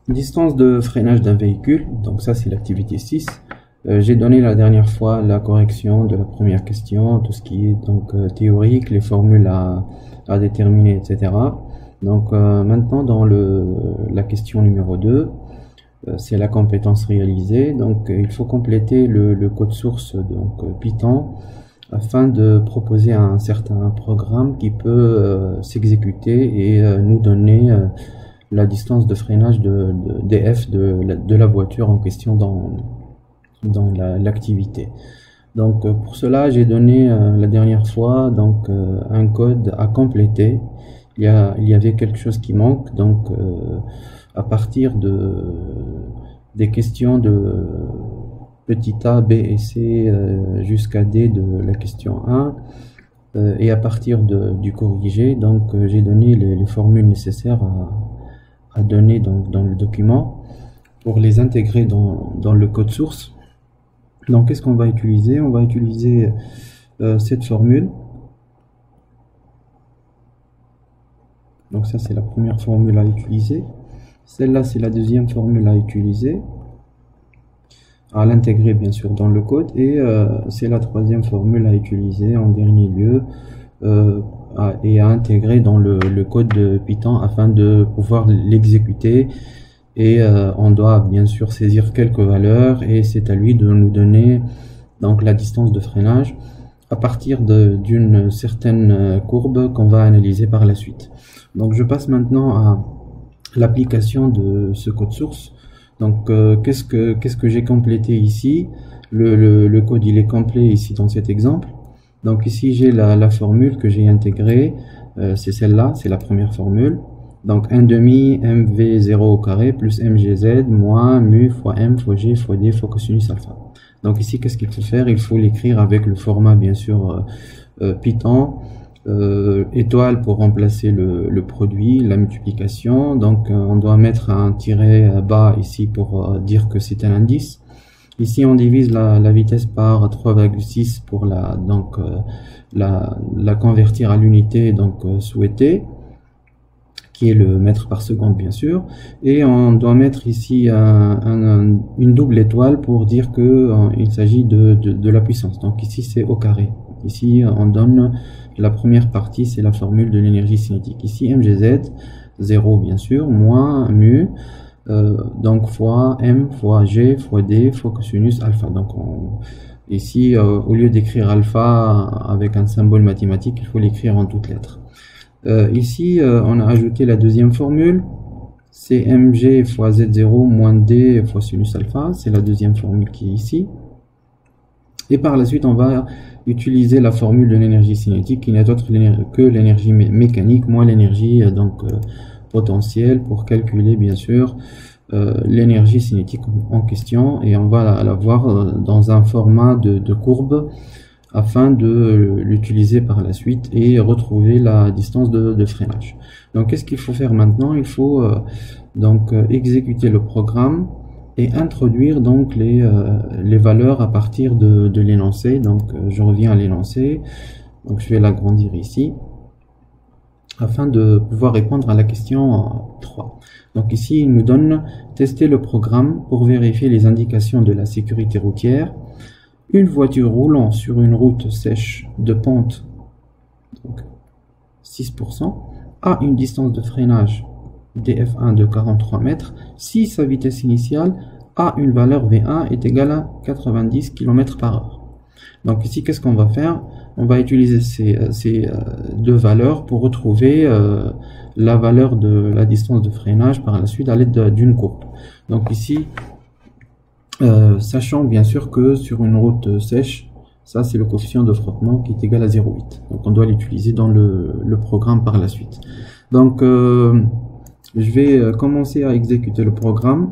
Distance de freinage d'un véhicule, donc ça c'est l'activité 6. J'ai donné la dernière fois la correction de la première question, tout ce qui est donc théorique, les formules à déterminer, etc. Donc maintenant dans la question numéro 2, c'est la compétence réalisée. Donc il faut compléter le code source donc Python afin de proposer un certain programme qui peut s'exécuter et nous donner la distance de freinage df de la voiture en question dans l'activité. Donc pour cela j'ai donné la dernière fois donc un code à compléter. Il y avait quelque chose qui manque, donc à partir des questions de petit a, b et c jusqu'à d de la question 1 et à partir du corrigé, donc j'ai donné les formules nécessaires à donner donc dans le document pour les intégrer dans le code source. Donc qu'est-ce qu'on va utiliser? On va utiliser cette formule. Donc ça c'est la première formule à utiliser. Celle-là c'est la deuxième formule à utiliser, à l'intégrer bien sûr dans le code, et c'est la troisième formule à utiliser en dernier lieu et à intégrer dans le code de Python afin de pouvoir l'exécuter. Et on doit bien sûr saisir quelques valeurs et c'est à lui de nous donner donc la distance de freinage à partir d'une certaine courbe qu'on va analyser par la suite. Donc je passe maintenant à l'application de ce code source. Donc qu'est-ce que j'ai complété ici? Le code il est complet ici dans cet exemple. Donc ici j'ai la formule que j'ai intégrée, c'est celle-là, c'est la première formule. Donc 1 demi mv0 au carré plus mgz moins mu fois m fois g fois d fois cosinus alpha. Donc ici qu'est-ce qu'il faut faire? Il faut l'écrire avec le format bien sûr Python, étoile pour remplacer le produit, la multiplication. Donc on doit mettre un tiret bas ici pour dire que c'est un indice. Ici on divise la vitesse par 3,6 pour la convertir à l'unité donc souhaitée, qui est le mètre par seconde bien sûr, et on doit mettre ici une double étoile pour dire que il s'agit de la puissance. Donc ici c'est au carré. Ici on donne la première partie, c'est la formule de l'énergie cinétique. Ici mgz 0 bien sûr moins mu donc fois m fois g fois d fois cosinus alpha. Donc ici au lieu d'écrire alpha avec un symbole mathématique, il faut l'écrire en toutes lettres. Ici on a ajouté la deuxième formule, c'est mg fois z0 moins d fois sinus alpha, c'est la deuxième formule qui est ici. Et par la suite on va utiliser la formule de l'énergie cinétique qui n'est autre que l'énergie mécanique moins l'énergie potentielle pour calculer bien sûr l'énergie cinétique en question, et on va la voir dans un format de courbe afin de l'utiliser par la suite et retrouver la distance de freinage. Donc qu'est-ce qu'il faut faire maintenant? Il faut donc exécuter le programme et introduire donc les valeurs à partir de l'énoncé. Donc je reviens à l'énoncé, donc je vais l'agrandir ici afin de pouvoir répondre à la question 3. Donc ici il nous donne tester le programme pour vérifier les indications de la sécurité routière. Une voiture roulant sur une route sèche de pente donc 6% a une distance de freinage df1 de 43 mètres si sa vitesse initiale a une valeur v1 est égale à 90 km/h. Donc ici qu'est-ce qu'on va faire? On va utiliser ces deux valeurs pour retrouver la valeur de la distance de freinage par la suite à l'aide d'une courbe. Donc ici sachant bien sûr que sur une route sèche, ça c'est le coefficient de frottement qui est égal à 0,8. Donc on doit l'utiliser dans le programme par la suite. Donc je vais commencer à exécuter le programme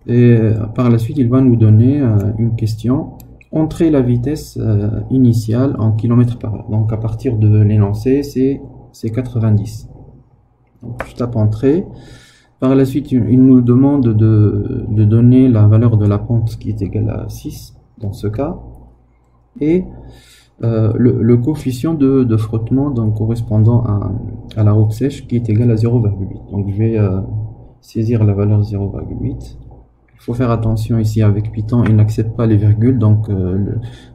et par la suite il va nous donner une question. Entrer la vitesse initiale en km/h. Donc à partir de l'énoncé c'est 90. Donc je tape entrée. Par la suite, il nous demande de donner la valeur de la pente qui est égale à 6 dans ce cas, et le coefficient de frottement donc correspondant à la route sèche qui est égal à 0,8. Donc je vais saisir la valeur 0,8. Il faut faire attention ici avec Python, il n'accepte pas les virgules, donc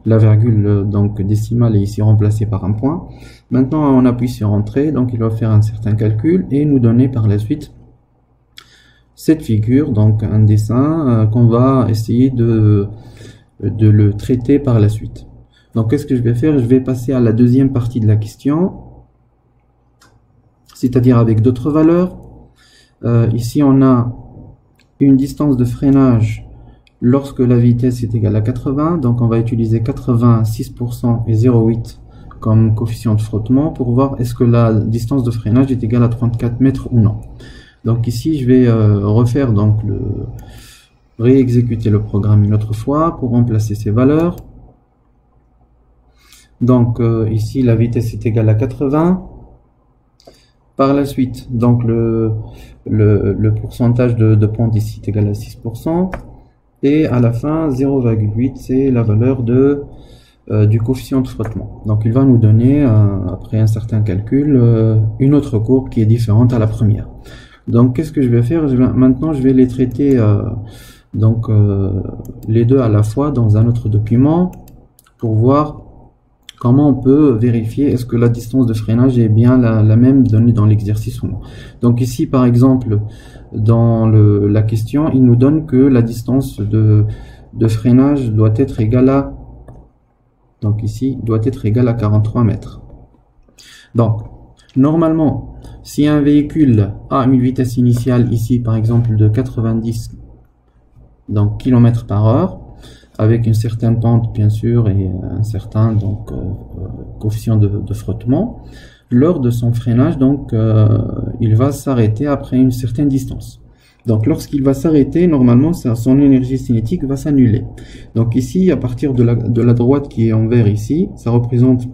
la virgule donc décimale est ici remplacée par un point. Maintenant on appuie sur Entrée, donc il va faire un certain calcul et nous donner par la suite cette figure, donc un dessin qu'on va essayer de le traiter par la suite. Donc qu'est-ce que je vais faire? Je vais passer à la deuxième partie de la question, c'est-à-dire avec d'autres valeurs. Ici on a une distance de freinage lorsque la vitesse est égale à 80, donc on va utiliser 86% et 0,8 comme coefficient de frottement pour voir est-ce que la distance de freinage est égale à 34 mètres ou non. Donc ici je vais refaire donc réexécuter le programme une autre fois pour remplacer ces valeurs. Donc ici la vitesse est égale à 80. Par la suite, donc le pourcentage de pente ici est égal à 6%. Et à la fin, 0,8, c'est la valeur du coefficient de frottement. Donc il va nous donner, après un certain calcul, une autre courbe qui est différente à la première. Donc qu'est-ce que je vais faire? Maintenant, je vais les traiter les deux à la fois dans un autre document pour voir comment on peut vérifier est-ce que la distance de freinage est bien la même donnée dans l'exercice ou non. Donc ici par exemple dans la question il nous donne que la distance de freinage doit être égale à, donc ici doit être égale à 43 mètres. Donc normalement si un véhicule a une vitesse initiale ici par exemple de 90 km par heure, avec une certaine pente bien sûr et un certain coefficient de frottement, lors de son freinage il va s'arrêter après une certaine distance. Donc lorsqu'il va s'arrêter, normalement son énergie cinétique va s'annuler. Donc ici à partir de la droite qui est en vert ici, ça représente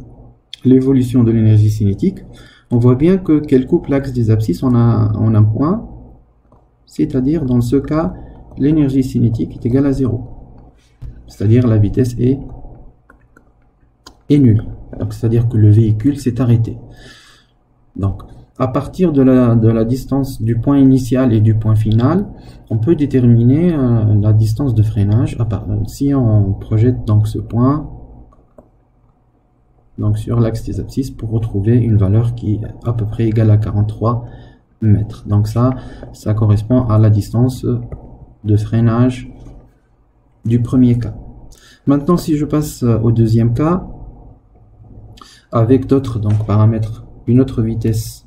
l'évolution de l'énergie cinétique. On voit bien qu'elle coupe l'axe des abscisses en un point, c'est-à-dire dans ce cas l'énergie cinétique est égale à 0. C'est-à-dire la vitesse est nulle. C'est-à-dire que le véhicule s'est arrêté. Donc, à partir de la distance du point initial et du point final, on peut déterminer la distance de freinage. Si on projette donc ce point sur l'axe des abscisses pour retrouver une valeur qui est à peu près égale à 43 mètres. Donc ça correspond à la distance de freinage du premier cas. Maintenant, si je passe au deuxième cas, avec d'autres paramètres, une autre vitesse,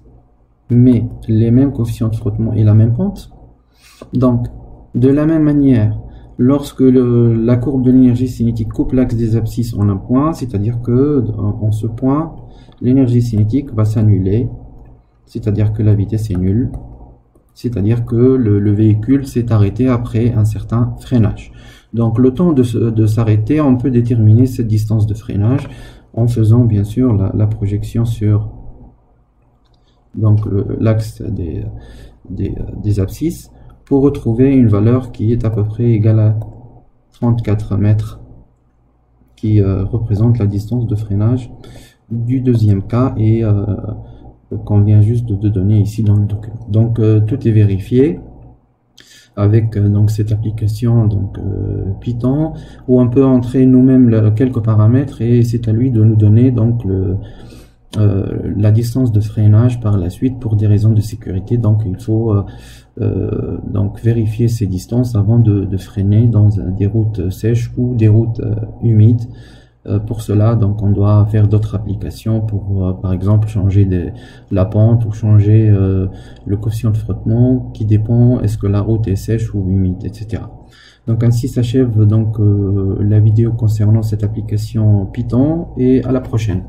mais les mêmes coefficients de frottement et la même pente. Donc, de la même manière, lorsque la courbe de l'énergie cinétique coupe l'axe des abscisses en un point, c'est-à-dire que en ce point, l'énergie cinétique va s'annuler, c'est-à-dire que la vitesse est nulle, c'est-à-dire que le véhicule s'est arrêté après un certain freinage. Donc le temps de s'arrêter, on peut déterminer cette distance de freinage en faisant bien sûr la projection sur l'axe des abscisses pour retrouver une valeur qui est à peu près égale à 34 mètres qui représente la distance de freinage du deuxième cas et qu'on vient juste de donner ici dans le document. Donc tout est vérifié avec cette application Python où on peut entrer nous-mêmes quelques paramètres et c'est à lui de nous donner la distance de freinage par la suite pour des raisons de sécurité. Donc il faut vérifier ces distances avant de freiner dans des routes sèches ou des routes humides. Pour cela, on doit faire d'autres applications pour, par exemple, changer la pente ou changer le coefficient de frottement qui dépend est-ce que la route est sèche ou humide, etc. Donc ainsi s'achève la vidéo concernant cette application Python et à la prochaine.